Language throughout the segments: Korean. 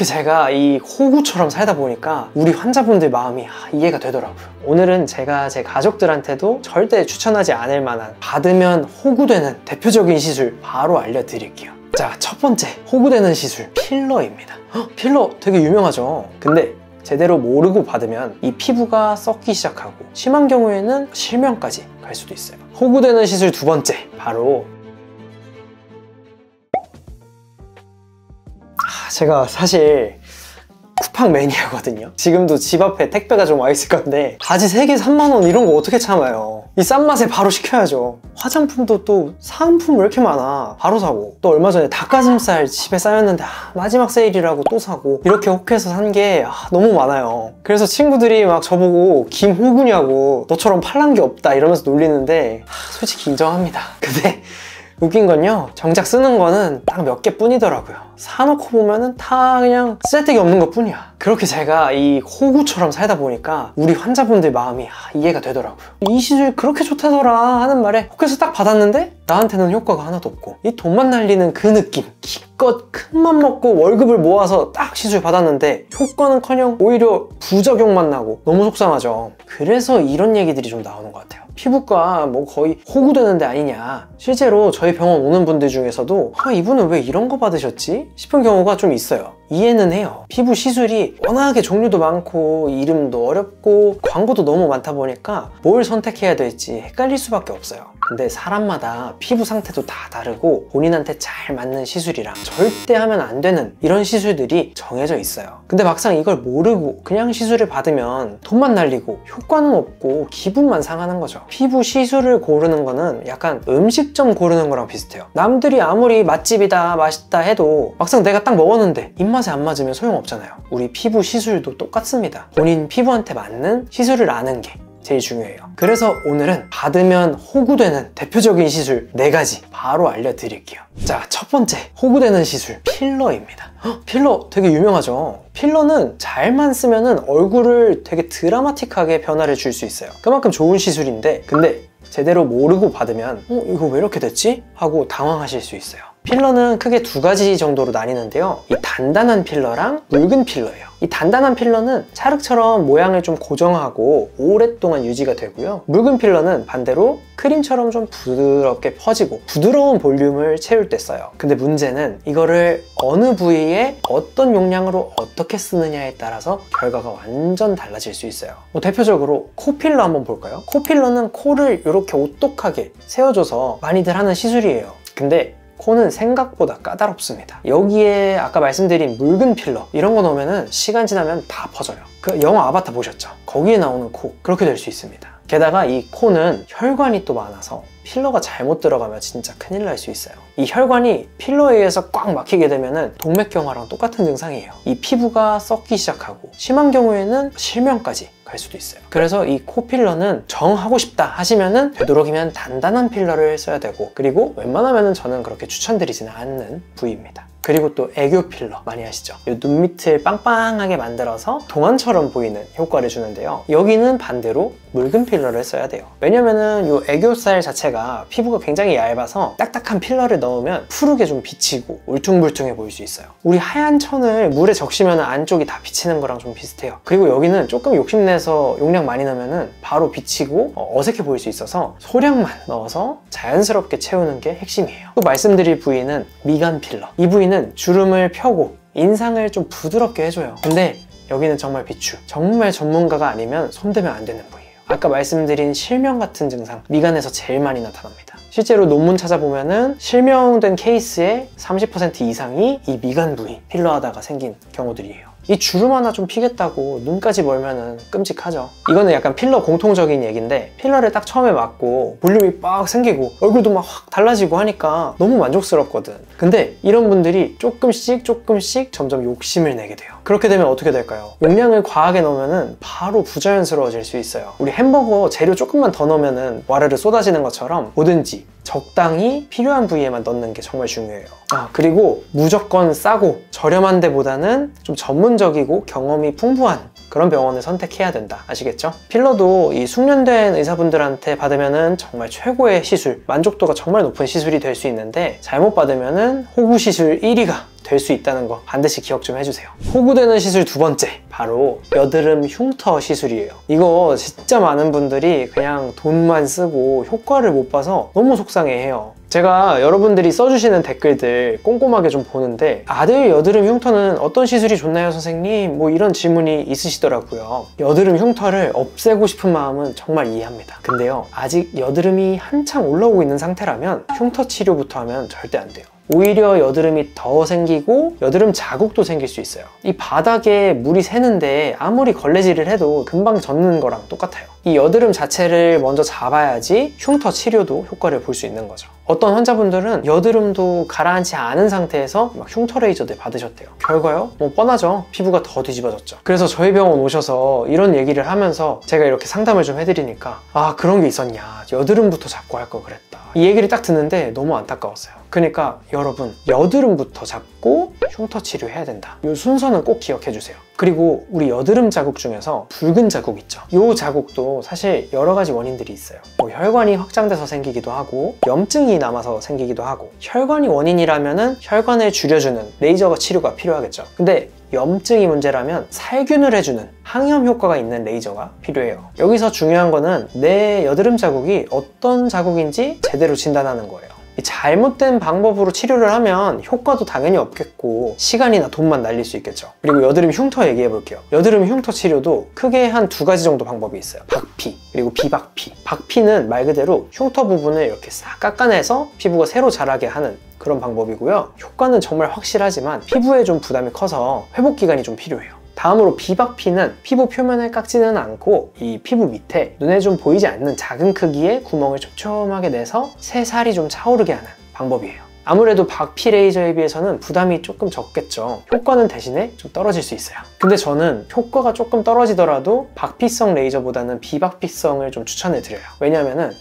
그렇게 제가 이 호구처럼 살다 보니까 우리 환자분들 마음이 이해가 되더라고요. 오늘은 제가 제 가족들한테도 절대 추천하지 않을 만한 받으면 호구되는 대표적인 시술 바로 알려드릴게요. 자, 첫 번째 호구되는 시술 필러입니다. 필러 되게 유명하죠. 근데 제대로 모르고 받으면 이 피부가 썩기 시작하고 심한 경우에는 실명까지 갈 수도 있어요. 호구되는 시술 두 번째, 바로 제가 사실 쿠팡 매니아거든요. 지금도 집 앞에 택배가 좀 와 있을 건데 바지 3개 3만원 이런 거 어떻게 참아요. 이 싼 맛에 바로 시켜야죠. 화장품도 또 사은품 왜 이렇게 많아, 바로 사고, 또 얼마 전에 닭가슴살 집에 쌓였는데 마지막 세일이라고 또 사고, 이렇게 혹해서 산 게 너무 많아요. 그래서 친구들이 막 저보고 김호구냐고, 너처럼 팔란 게 없다 이러면서 놀리는데 솔직히 인정합니다. 근데 웃긴 건요, 정작 쓰는 거는 딱 몇 개 뿐이더라고요. 사놓고 보면은 다 그냥 쓸데기 없는 것 뿐이야. 그렇게 제가 이 호구처럼 살다 보니까 우리 환자분들 마음이 이해가 되더라고요. 이 시술 그렇게 좋다더라 하는 말에 혹해서 딱 받았는데 나한테는 효과가 하나도 없고, 이 돈만 날리는 그 느낌, 기껏 큰맘 먹고 월급을 모아서 딱 시술 받았는데 효과는커녕 오히려 부작용만 나고 너무 속상하죠. 그래서 이런 얘기들이 좀 나오는 것 같아요. 피부과 뭐 거의 호구되는 데 아니냐. 실제로 저희 병원 오는 분들 중에서도 이분은 왜 이런 거 받으셨지? 싶은 경우가 좀 있어요. 이해는 해요. 피부 시술이 워낙에 종류도 많고 이름도 어렵고 광고도 너무 많다 보니까 뭘 선택해야 될지 헷갈릴 수밖에 없어요. 근데 사람마다 피부 상태도 다 다르고 본인한테 잘 맞는 시술이랑 절대 하면 안 되는 이런 시술들이 정해져 있어요. 근데 막상 이걸 모르고 그냥 시술을 받으면 돈만 날리고 효과는 없고 기분만 상하는 거죠. 피부 시술을 고르는 거는 약간 음식점 고르는 거랑 비슷해요. 남들이 아무리 맛집이다 맛있다 해도 막상 내가 딱 먹었는데 입맛에 안 맞으면 소용없잖아요. 우리 피부 시술도 똑같습니다. 본인 피부한테 맞는 시술을 아는 게 제일 중요해요. 그래서 오늘은 받으면 호구되는 대표적인 시술 4가지 바로 알려드릴게요. 자, 첫 번째 호구되는 시술 필러입니다. 필러 되게 유명하죠. 필러는 잘만 쓰면은 얼굴을 되게 드라마틱하게 변화를 줄 수 있어요. 그만큼 좋은 시술인데, 근데 제대로 모르고 받으면 이거 왜 이렇게 됐지? 하고 당황하실 수 있어요. 필러는 크게 2가지 정도로 나뉘는데요. 이 단단한 필러랑 묽은 필러예요. 이 단단한 필러는 찰흙처럼 모양을 좀 고정하고 오랫동안 유지가 되고요. 묽은 필러는 반대로 크림처럼 좀 부드럽게 퍼지고 부드러운 볼륨을 채울 때 써요. 근데 문제는 이거를 어느 부위에 어떤 용량으로 어떻게 쓰느냐에 따라서 결과가 완전 달라질 수 있어요. 대표적으로 코 필러 한번 볼까요? 코 필러는 코를 이렇게 오똑하게 세워줘서 많이들 하는 시술이에요. 근데 코는 생각보다 까다롭습니다. 여기에 아까 말씀드린 묽은 필러 이런 거 넣으면 시간 지나면 다 퍼져요. 그 영화 아바타 보셨죠? 거기에 나오는 코, 그렇게 될 수 있습니다. 게다가 이 코는 혈관이 또 많아서 필러가 잘못 들어가면 진짜 큰일 날 수 있어요. 이 혈관이 필러에 의해서 꽉 막히게 되면 동맥경화랑 똑같은 증상이에요. 이 피부가 썩기 시작하고 심한 경우에는 실명까지 갈 수도 있어요. 그래서 이 코 필러는 정하고 싶다 하시면은 되도록이면 단단한 필러를 써야 되고, 그리고 웬만하면은 저는 그렇게 추천드리지는 않는 부위입니다. 그리고 또 애교 필러 많이 아시죠? 이 눈 밑을 빵빵하게 만들어서 동안처럼 보이는 효과를 주는데요. 여기는 반대로 묽은 필러를 써야 돼요. 왜냐면은 이 애교살 자체가 피부가 굉장히 얇아서 딱딱한 필러를 넣으면 푸르게 좀 비치고 울퉁불퉁해 보일 수 있어요. 우리 하얀 천을 물에 적시면 안쪽이 다 비치는 거랑 좀 비슷해요. 그리고 여기는 조금 욕심내서 용량 많이 넣으면 바로 비치고 어색해 보일 수 있어서 소량만 넣어서 자연스럽게 채우는 게 핵심이에요. 또 말씀드릴 부위는 미간 필러. 이 부위는 주름을 펴고 인상을 좀 부드럽게 해줘요. 근데 여기는 정말 비추, 정말 전문가가 아니면 손대면 안 되는 부위예요. 아까 말씀드린 실명 같은 증상, 미간에서 제일 많이 나타납니다. 실제로 논문 찾아보면은 실명된 케이스의 30% 이상이 이 미간 부위 필러하다가 생긴 경우들이에요. 이 주름 하나 좀 피겠다고 눈까지 멀면은 끔찍하죠. 이거는 약간 필러 공통적인 얘기인데, 필러를 딱 처음에 맞고 볼륨이 빡 생기고 얼굴도 막 확 달라지고 하니까 너무 만족스럽거든. 근데 이런 분들이 조금씩 점점 욕심을 내게 돼요. 그렇게 되면 어떻게 될까요? 용량을 과하게 넣으면은 바로 부자연스러워질 수 있어요. 우리 햄버거 재료 조금만 더 넣으면은 와르르 쏟아지는 것처럼 뭐든지 적당히 필요한 부위에만 넣는 게 정말 중요해요. 그리고 무조건 싸고 저렴한 데보다는 좀 전문적이고 경험이 풍부한 그런 병원을 선택해야 된다. 아시겠죠? 필러도 이 숙련된 의사분들한테 받으면은 정말 최고의 시술, 만족도가 정말 높은 시술이 될 수 있는데, 잘못 받으면은 호구 시술 1위가 될 수 있다는 거 반드시 기억 좀 해주세요. 호구되는 시술 두 번째, 바로 여드름 흉터 시술이에요. 이거 진짜 많은 분들이 그냥 돈만 쓰고 효과를 못 봐서 너무 속상해해요. 제가 여러분들이 써주시는 댓글들 꼼꼼하게 좀 보는데 아들 여드름 흉터는 어떤 시술이 좋나요 선생님? 뭐 이런 질문이 있으시더라고요. 여드름 흉터를 없애고 싶은 마음은 정말 이해합니다. 근데요, 아직 여드름이 한창 올라오고 있는 상태라면 흉터 치료부터 하면 절대 안 돼요. 오히려 여드름이 더 생기고 여드름 자국도 생길 수 있어요. 이 바닥에 물이 새는데 아무리 걸레질을 해도 금방 젖는 거랑 똑같아요. 이 여드름 자체를 먼저 잡아야지 흉터 치료도 효과를 볼 수 있는 거죠. 어떤 환자분들은 여드름도 가라앉지 않은 상태에서 막 흉터 레이저들 받으셨대요. 결과요? 뭐 뻔하죠. 피부가 더 뒤집어졌죠. 그래서 저희 병원 오셔서 이런 얘기를 하면서 제가 이렇게 상담을 좀 해드리니까 아, 그런 게 있었냐, 여드름부터 잡고 할 걸 그랬다, 이 얘기를 딱 듣는데 너무 안타까웠어요. 그러니까 여러분, 여드름부터 잡고 흉터 치료해야 된다. 이 순서는 꼭 기억해 주세요. 그리고 우리 여드름 자국 중에서 붉은 자국 있죠. 이 자국도 사실 여러 가지 원인들이 있어요. 뭐 혈관이 확장돼서 생기기도 하고 염증이 남아서 생기기도 하고, 혈관이 원인이라면은 혈관을 줄여주는 레이저 치료가 필요하겠죠. 근데 염증이 문제라면 살균을 해주는 항염 효과가 있는 레이저가 필요해요. 여기서 중요한 거는 내 여드름 자국이 어떤 자국인지 제대로 진단하는 거예요. 잘못된 방법으로 치료를 하면 효과도 당연히 없겠고 시간이나 돈만 날릴 수 있겠죠. 그리고 여드름 흉터 얘기해 볼게요. 여드름 흉터 치료도 크게 한 두 가지 정도 방법이 있어요. 박피 그리고 비박피. 박피는 말 그대로 흉터 부분을 이렇게 싹 깎아내서 피부가 새로 자라게 하는 그런 방법이고요. 효과는 정말 확실하지만 피부에 좀 부담이 커서 회복 기간이 좀 필요해요. 다음으로 비박피는 피부 표면을 깎지는 않고 이 피부 밑에 눈에 좀 보이지 않는 작은 크기의 구멍을 촘촘하게 내서 새살이 좀 차오르게 하는 방법이에요. 아무래도 박피 레이저에 비해서는 부담이 조금 적겠죠. 효과는 대신에 좀 떨어질 수 있어요. 근데 저는 효과가 조금 떨어지더라도 박피성 레이저보다는 비박피성을 좀 추천해 드려요. 왜냐하면은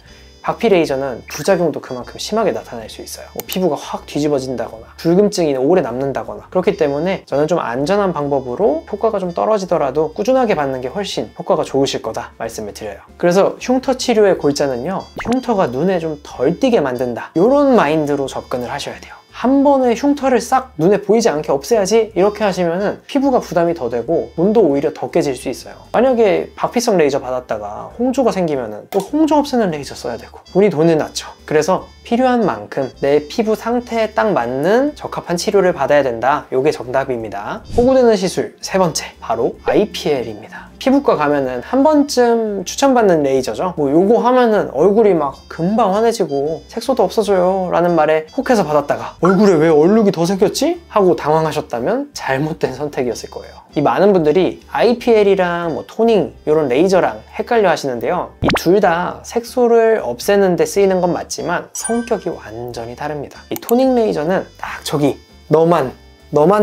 박피 레이저는 부작용도 그만큼 심하게 나타날 수 있어요. 뭐 피부가 확 뒤집어진다거나 붉음증이 오래 남는다거나. 그렇기 때문에 저는 좀 안전한 방법으로 효과가 좀 떨어지더라도 꾸준하게 받는 게 훨씬 효과가 좋으실 거다 말씀을 드려요. 그래서 흉터 치료의 골자는요, 흉터가 눈에 좀 덜 띄게 만든다, 이런 마인드로 접근을 하셔야 돼요. 한 번에 흉터를 싹 눈에 보이지 않게 없애야지 이렇게 하시면은 피부가 부담이 더 되고 눈도 오히려 더 깨질 수 있어요. 만약에 박피성 레이저 받았다가 홍조가 생기면은 또 홍조 없애는 레이저 써야 되고 돈이 돈을 낳죠. 그래서 필요한 만큼 내 피부 상태에 딱 맞는 적합한 치료를 받아야 된다. 이게 정답입니다. 호구되는 시술 세 번째, 바로 IPL입니다. 피부과 가면은 한 번쯤 추천받는 레이저죠. 뭐 요거 하면은 얼굴이 막 금방 환해지고 색소도 없어져요 라는 말에 혹해서 받았다가 얼굴에 왜 얼룩이 더 생겼지? 하고 당황하셨다면 잘못된 선택이었을 거예요. 이 많은 분들이 IPL이랑 뭐 토닝 이런 레이저랑 헷갈려 하시는데요, 이 둘 다 색소를 없애는 데 쓰이는 건 맞지만 성격이 완전히 다릅니다. 이 토닝 레이저는 딱 저기 너만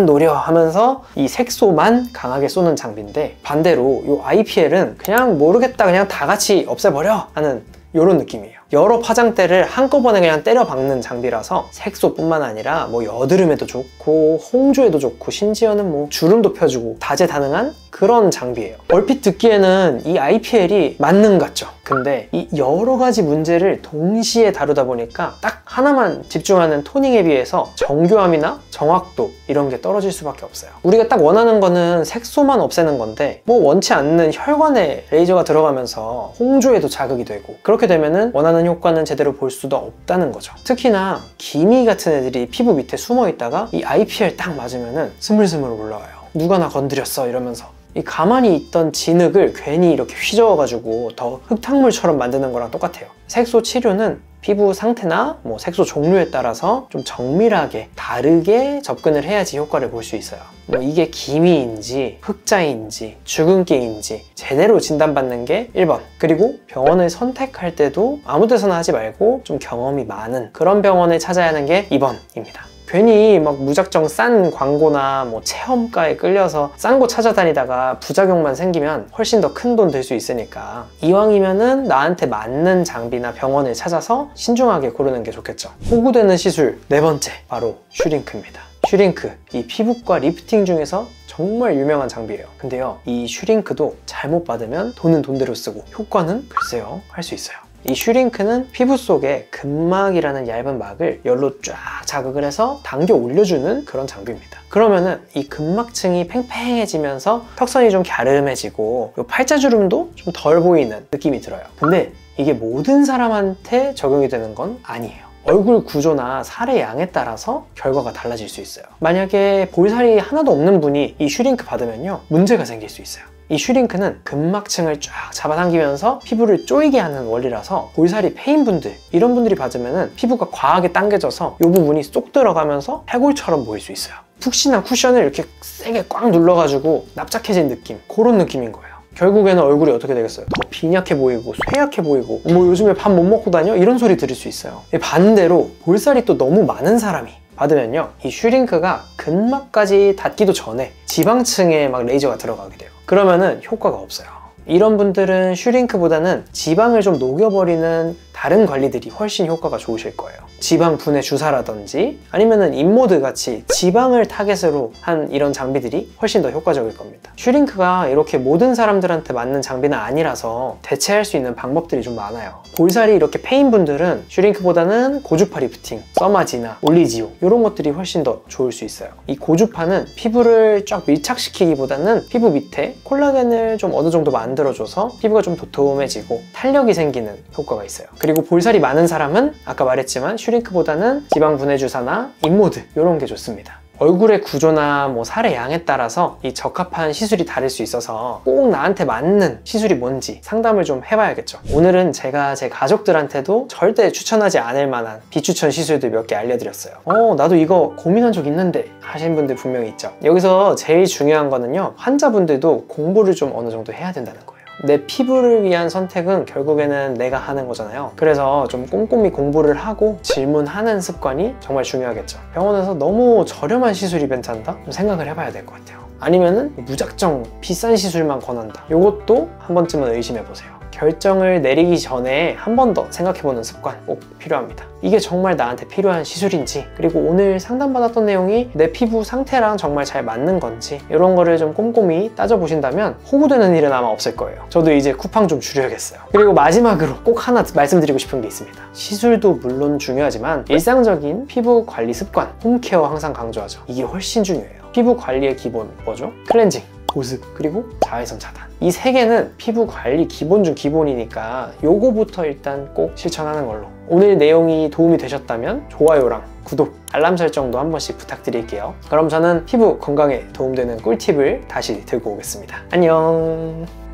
노려 하면서 이 색소만 강하게 쏘는 장비인데, 반대로 이 IPL은 그냥 모르겠다 그냥 다 같이 없애버려 하는 이런 느낌이에요. 여러 화장대를 한꺼번에 그냥 때려 박는 장비라서 색소뿐만 아니라 뭐 여드름에도 좋고 홍조에도 좋고 심지어는 뭐 주름도 펴주고 다재다능한 그런 장비예요. 얼핏 듣기에는 이 IPL이 만능 같죠? 근데 이 여러 가지 문제를 동시에 다루다 보니까 딱 하나만 집중하는 토닝에 비해서 정교함이나 정확도 이런 게 떨어질 수밖에 없어요. 우리가 딱 원하는 거는 색소만 없애는 건데 뭐 원치 않는 혈관에 레이저가 들어가면서 홍조에도 자극이 되고, 그렇게 되면은 원하는 효과는 제대로 볼 수도 없다는 거죠. 특히나 기미 같은 애들이 피부 밑에 숨어 있다가 이 IPL 딱 맞으면은 스물스물 올라와요. 누가 나 건드렸어 이러면서. 이 가만히 있던 진흙을 괜히 이렇게 휘저어가지고 더 흙탕물처럼 만드는 거랑 똑같아요. 색소 치료는 피부 상태나 뭐 색소 종류에 따라서 좀 정밀하게 다르게 접근을 해야지 효과를 볼 수 있어요. 뭐 이게 기미인지 흑자인지 주근깨인지 제대로 진단받는 게 1번. 그리고 병원을 선택할 때도 아무 데서나 하지 말고 좀 경험이 많은 그런 병원을 찾아야 하는 게 2번입니다. 괜히 막 무작정 싼 광고나 뭐 체험가에 끌려서 싼 곳 찾아다니다가 부작용만 생기면 훨씬 더 큰 돈 들 수 있으니까 이왕이면은 나한테 맞는 장비나 병원을 찾아서 신중하게 고르는 게 좋겠죠. 호구되는 시술 네 번째, 바로 슈링크입니다. 슈링크, 이 피부과 리프팅 중에서 정말 유명한 장비예요. 근데요, 이 슈링크도 잘못 받으면 돈은 돈대로 쓰고 효과는 글쎄요, 할 수 있어요. 이 슈링크는 피부 속에 근막이라는 얇은 막을 열로 쫙 자극을 해서 당겨 올려주는 그런 장비입니다. 그러면은 이 근막층이 팽팽해지면서 턱선이 좀 갸름해지고 이 팔자주름도 좀 덜 보이는 느낌이 들어요. 근데 이게 모든 사람한테 적용이 되는 건 아니에요. 얼굴 구조나 살의 양에 따라서 결과가 달라질 수 있어요. 만약에 볼살이 하나도 없는 분이 이 슈링크 받으면요, 문제가 생길 수 있어요. 이 슈링크는 근막층을 쫙 잡아당기면서 피부를 조이게 하는 원리라서 볼살이 패인 분들, 이런 분들이 받으면 피부가 과하게 당겨져서 이 부분이 쏙 들어가면서 해골처럼 보일 수 있어요. 푹신한 쿠션을 이렇게 세게 꽉 눌러가지고 납작해진 느낌, 그런 느낌인 거예요. 결국에는 얼굴이 어떻게 되겠어요? 더 빈약해 보이고 쇠약해 보이고 뭐 요즘에 밥 못 먹고 다녀? 이런 소리 들을 수 있어요. 반대로 볼살이 또 너무 많은 사람이 받으면요, 이 슈링크가 근막까지 닿기도 전에 지방층에 막 레이저가 들어가게 돼요. 그러면은 효과가 없어요. 이런 분들은 슈링크보다는 지방을 좀 녹여버리는 다른 관리들이 훨씬 효과가 좋으실 거예요. 지방 분해 주사라든지 아니면은 인모드 같이 지방을 타겟으로 한 이런 장비들이 훨씬 더 효과적일 겁니다. 슈링크가 이렇게 모든 사람들한테 맞는 장비는 아니라서 대체할 수 있는 방법들이 좀 많아요. 볼살이 이렇게 패인 분들은 슈링크보다는 고주파 리프팅, 써마지나 올리지오 이런 것들이 훨씬 더 좋을 수 있어요. 이 고주파는 피부를 쫙 밀착시키기보다는 피부 밑에 콜라겐을 좀 어느 정도 만들어줘서 피부가 좀 도톰해지고 탄력이 생기는 효과가 있어요. 그리고 볼살이 많은 사람은 아까 말했지만 슈링크보다는 지방 분해 주사나 인모드 이런 게 좋습니다. 얼굴의 구조나 뭐 살의 양에 따라서 이 적합한 시술이 다를 수 있어서 꼭 나한테 맞는 시술이 뭔지 상담을 좀 해봐야겠죠. 오늘은 제가 제 가족들한테도 절대 추천하지 않을 만한 비추천 시술들 몇 개 알려드렸어요. 나도 이거 고민한 적 있는데 하신 분들 분명히 있죠. 여기서 제일 중요한 거는요, 환자분들도 공부를 좀 어느 정도 해야 된다는 거예요. 내 피부를 위한 선택은 결국에는 내가 하는 거잖아요. 그래서 좀 꼼꼼히 공부를 하고 질문하는 습관이 정말 중요하겠죠. 병원에서 너무 저렴한 시술이 괜찮다? 좀 생각을 해봐야 될 것 같아요. 아니면은 무작정 비싼 시술만 권한다. 이것도 한 번쯤은 의심해보세요. 결정을 내리기 전에 한 번 더 생각해보는 습관 꼭 필요합니다. 이게 정말 나한테 필요한 시술인지, 그리고 오늘 상담받았던 내용이 내 피부 상태랑 정말 잘 맞는 건지, 이런 거를 좀 꼼꼼히 따져보신다면 호구되는 일은 아마 없을 거예요. 저도 이제 쿠팡 좀 줄여야겠어요. 그리고 마지막으로 꼭 하나 말씀드리고 싶은 게 있습니다. 시술도 물론 중요하지만 일상적인 피부 관리 습관, 홈케어 항상 강조하죠. 이게 훨씬 중요해요. 피부 관리의 기본 뭐죠? 클렌징, 보습, 그리고 자외선 차단. 이 세 개는 피부 관리 기본 중 기본이니까 요거부터 일단 꼭 실천하는 걸로. 오늘 내용이 도움이 되셨다면 좋아요랑 구독, 알람 설정도 한 번씩 부탁드릴게요. 그럼 저는 피부 건강에 도움되는 꿀팁을 다시 들고 오겠습니다. 안녕.